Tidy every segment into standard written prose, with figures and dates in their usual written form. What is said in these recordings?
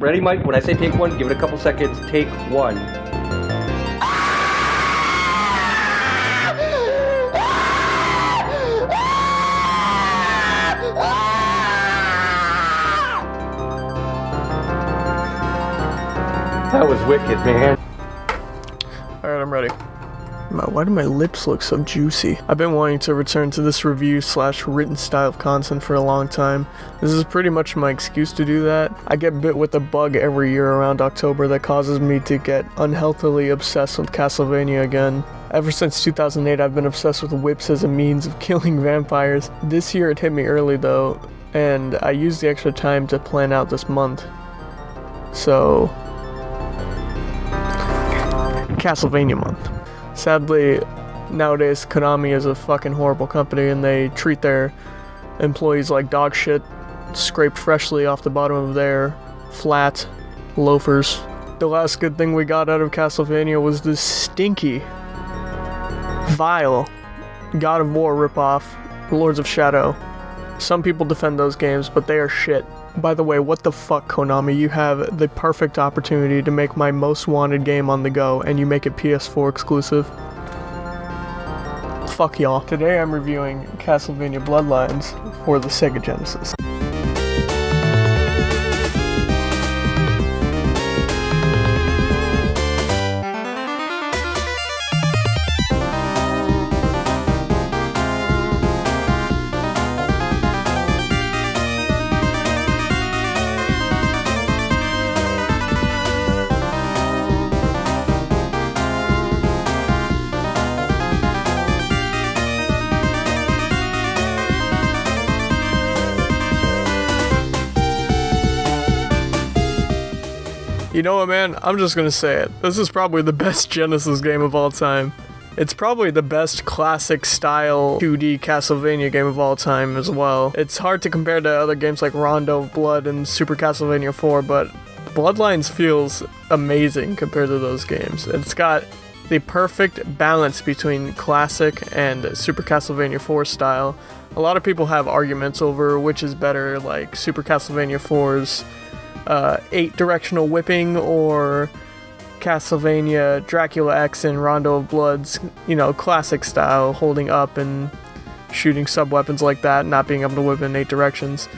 Ready, Mike? When I say take one, give it a couple seconds. Take one. That was wicked, man. Alright, I'm ready. Why do my lips look so juicy? I've been wanting to return to this review/written style of content for a long time. This is pretty much my excuse to do that. I get bit with a bug every year around October that causes me to get unhealthily obsessed with Castlevania again. Ever since 2008, I've been obsessed with whips as a means of killing vampires. This year it hit me early though, and I used the extra time to plan out this month. So, Castlevania month. Sadly, nowadays Konami is a fucking horrible company and they treat their employees like dog shit, scraped freshly off the bottom of their flat loafers. The last good thing we got out of Castlevania was this stinky, vile God of War ripoff, Lords of Shadow. Some people defend those games, but they are shit. By the way, what the fuck, Konami? You have the perfect opportunity to make my most wanted game on the go, and you make it PS4 exclusive. Fuck y'all. Today I'm reviewing Castlevania Bloodlines for the Sega Genesis. You know what, man? I'm just gonna say it. This is probably the best Genesis game of all time. It's probably the best classic style 2D Castlevania game of all time as well. It's hard to compare to other games like Rondo of Blood and Super Castlevania 4, but Bloodlines feels amazing compared to those games. It's got the perfect balance between classic and Super Castlevania 4 style. A lot of people have arguments over which is better, like Super Castlevania 4's 8-directional whipping or Castlevania Dracula X and Rondo of Blood's, you know, classic style, holding up and shooting sub-weapons like that, not being able to whip in 8 directions.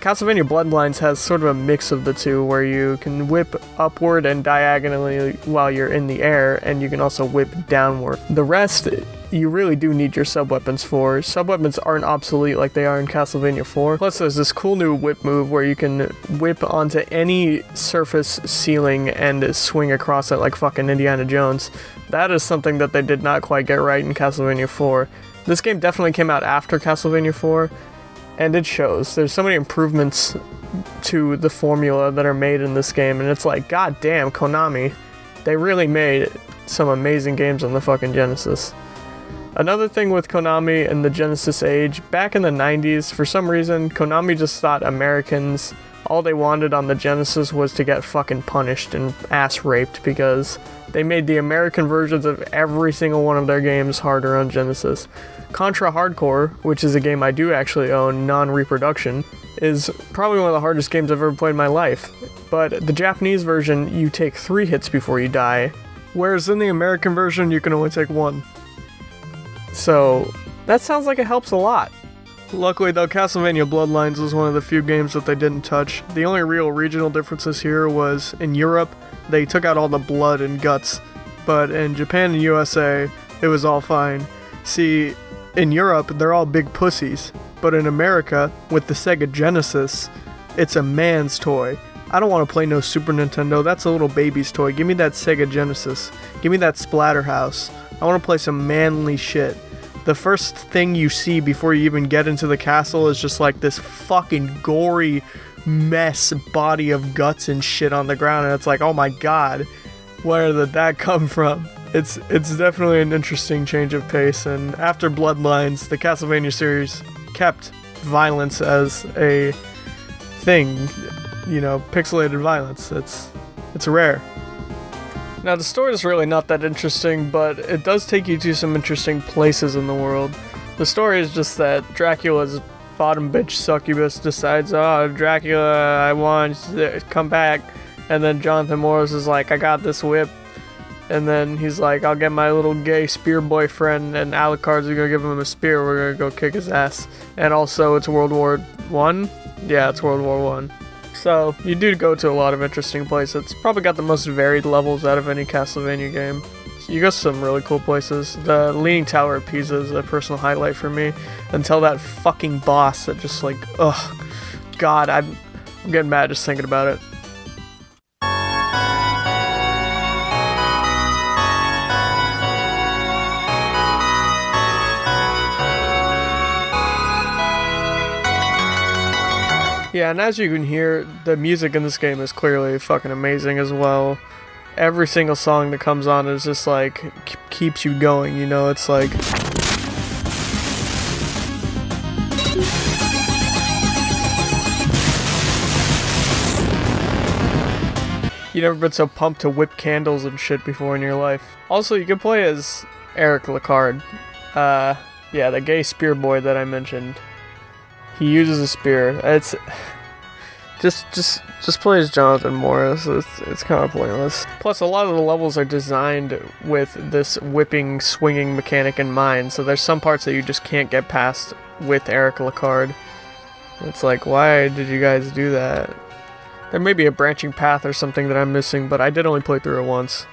Castlevania Bloodlines has sort of a mix of the two, where you can whip upward and diagonally while you're in the air, and you can also whip downward. The rest, you really do need your sub-weapons for. Sub-weapons aren't obsolete like they are in Castlevania 4. Plus there's this cool new whip move where you can whip onto any surface ceiling and swing across it like fucking Indiana Jones. That is something that they did not quite get right in Castlevania 4. This game definitely came out after Castlevania 4, and it shows. There's so many improvements to the formula that are made in this game, and it's like, god damn, Konami. They really made some amazing games on the fucking Genesis. Another thing with Konami in the Genesis age, back in the 90s, for some reason, Konami just thought Americans, all they wanted on the Genesis was to get fucking punished and ass raped, because they made the American versions of every single one of their games harder on Genesis. Contra Hardcore, which is a game I do actually own, non-reproduction, is probably one of the hardest games I've ever played in my life. But the Japanese version, you take 3 hits before you die, whereas in the American version, you can only take 1. So, that sounds like it helps a lot. Luckily though, Castlevania Bloodlines was one of the few games that they didn't touch. The only real regional differences here was, in Europe, they took out all the blood and guts, but in Japan and USA, it was all fine. See, in Europe, they're all big pussies, but in America, with the Sega Genesis, it's a man's toy. I don't want to play no Super Nintendo, that's a little baby's toy. Give me that Sega Genesis. Give me that Splatterhouse. I want to play some manly shit. The first thing you see before you even get into the castle is just like this fucking gory mess body of guts and shit on the ground, and it's like, oh my god, where did that come from? It's definitely an interesting change of pace, and after Bloodlines, the Castlevania series kept violence as a thing, you know, pixelated violence. It's rare. Now, the story is really not that interesting, but it does take you to some interesting places in the world. The story is just that Dracula's bottom bitch succubus decides, oh, Dracula, I want to come back. And then Jonathan Morris is like, I got this whip. And then he's like, I'll get my little gay spear boyfriend, and Alucard's gonna give him a spear. We're gonna go kick his ass. And also, it's World War One. Yeah, it's World War One. So you do go to a lot of interesting places. It's probably got the most varied levels out of any Castlevania game. So you go to some really cool places. The Leaning Tower of Pisa is a personal highlight for me. Until that fucking boss that just like, ugh, God, I'm getting mad just thinking about it. Yeah, and as you can hear, the music in this game is clearly fucking amazing as well. Every single song that comes on is just like, keeps you going, you know, it's like... You never been so pumped to whip candles and shit before in your life. Also, you can play as Eric Lecard. Yeah, the gay spear boy that I mentioned. He uses a spear. It's just play as Jonathan Morris. It's kind of pointless. Plus, a lot of the levels are designed with this whipping, swinging mechanic in mind. So there's some parts that you just can't get past with Eric Lecard. It's like, why did you guys do that? There may be a branching path or something that I'm missing, but I did only play through it once.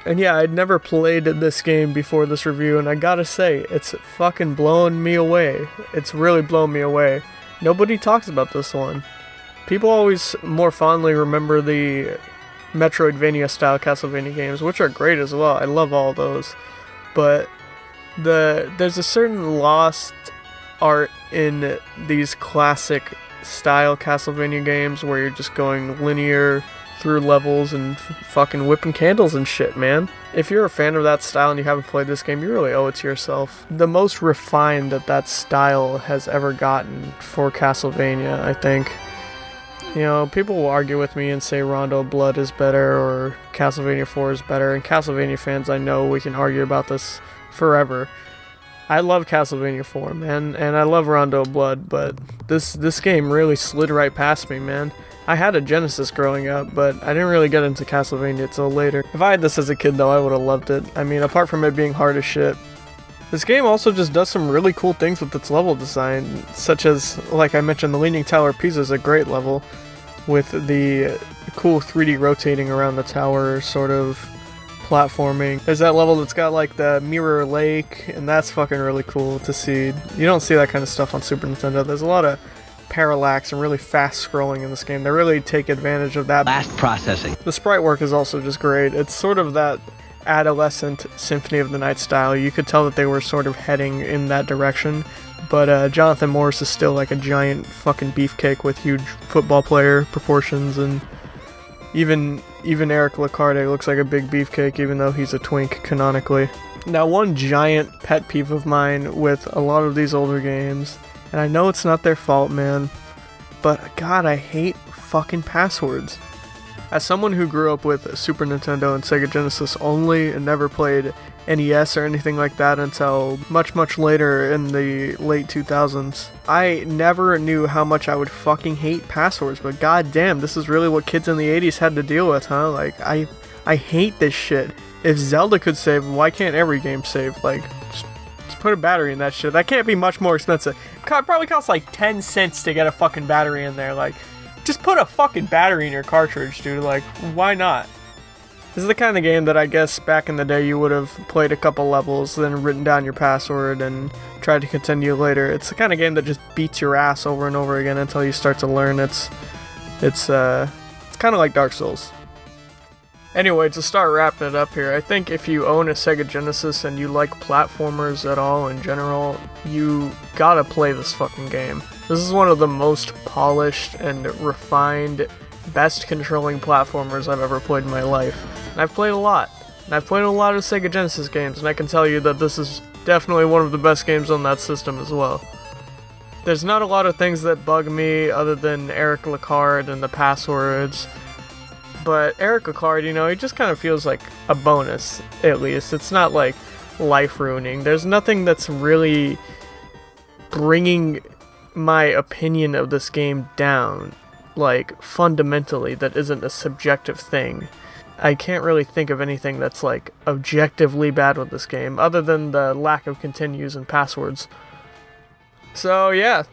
And yeah, I'd never played this game before this review, and I gotta say, it's fucking blowing me away. It's really blown me away. Nobody talks about this one. People always more fondly remember the Metroidvania-style Castlevania games, which are great as well. I love all those. But there's a certain lost art in these classic-style Castlevania games where you're just going linear through levels and fucking whipping candles and shit, man. If you're a fan of that style and you haven't played this game, you really owe it to yourself. The most refined that style has ever gotten for Castlevania, I think. You know, people will argue with me and say Rondo Blood is better or Castlevania 4 is better, and Castlevania fans, I know we can argue about this forever. I love Castlevania 4, man, and I love Rondo Blood, but this game really slid right past me, man. I had a Genesis growing up, but I didn't really get into Castlevania till later. If I had this as a kid, though, I would have loved it. I mean, apart from it being hard as shit. This game also just does some really cool things with its level design, such as, like I mentioned, the Leaning Tower of Pisa is a great level, with the cool 3D rotating around the tower sort of platforming. There's that level that's got like the mirror lake, and that's fucking really cool to see. You don't see that kind of stuff on Super Nintendo. There's a lot of parallax and really fast scrolling in this game. They really take advantage of that. Fast processing. The sprite work is also just great. It's sort of that adolescent Symphony of the Night style. You could tell that they were sort of heading in that direction, but Jonathan Morris is still like a giant fucking beefcake with huge football player proportions, and even Eric Lecard looks like a big beefcake even though he's a twink canonically. Now, one giant pet peeve of mine with a lot of these older games, and I know it's not their fault, man, but God, I hate fucking passwords. As someone who grew up with Super Nintendo and Sega Genesis only and never played NES or anything like that until much later in the late 2000s, I never knew how much I would fucking hate passwords, but goddamn, this is really what kids in the 80s had to deal with, huh? Like, I hate this shit. If Zelda could save, why can't every game save? Like, just put a battery in that shit. That can't be much more expensive. It probably costs like 10 cents to get a fucking battery in there. Like, just put a fucking battery in your cartridge, dude. Like, why not? This is the kind of game that I guess back in the day you would have played a couple levels, then written down your password and tried to continue later. It's the kind of game that just beats your ass over and over again until you start to learn. It's kind of like Dark Souls. Anyway, to start wrapping it up here, I think if you own a Sega Genesis and you like platformers at all in general, you gotta play this fucking game. This is one of the most polished and refined, best controlling platformers I've ever played in my life. And I've played a lot. And I've played a lot of Sega Genesis games, and I can tell you that this is definitely one of the best games on that system as well. There's not a lot of things that bug me other than Eric Lecard and the passwords. But Eric Lecard, you know, he just kind of feels like a bonus, at least. It's not like life-ruining. There's nothing that's really bringing my opinion of this game down. like, fundamentally, that isn't a subjective thing. I can't really think of anything that's, like, objectively bad with this game, other than the lack of continues and passwords. So, yeah.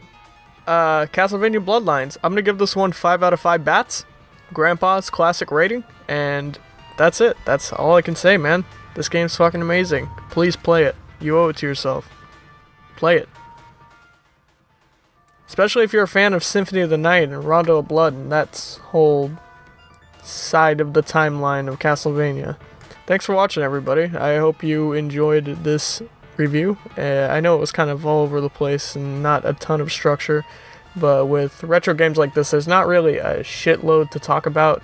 Castlevania Bloodlines. I'm gonna give this one 5 out of 5 bats. Grandpa's classic rating, and that's it. That's all I can say, man. This game's fucking amazing. Please play it. You owe it to yourself. Play it. Especially if you're a fan of Symphony of the Night and Rondo of Blood and that whole side of the timeline of Castlevania. Thanks for watching, everybody. I hope you enjoyed this review. I know it was kind of all over the place and not a ton of structure, but with retro games like this, there's not really a shitload to talk about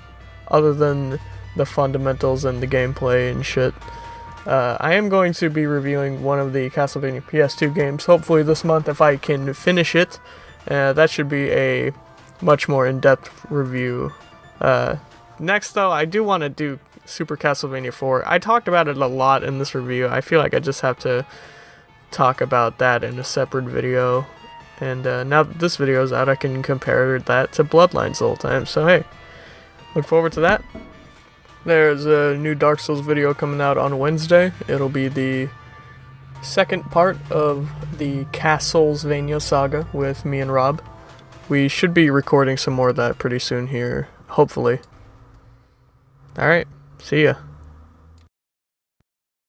other than the fundamentals and the gameplay and shit. I am going to be reviewing one of the Castlevania PS2 games, hopefully this month if I can finish it. That should be a much more in-depth review. Next, though, I do want to do Super Castlevania 4. I talked about it a lot in this review. I feel like I just have to talk about that in a separate video. And now that this video is out, I can compare that to Bloodlines the whole time. So, hey, look forward to that. There's a new Dark Souls video coming out on Wednesday. It'll be the second part of the Castlevania saga with me and Rob. We should be recording some more of that pretty soon here, hopefully. Alright, see ya.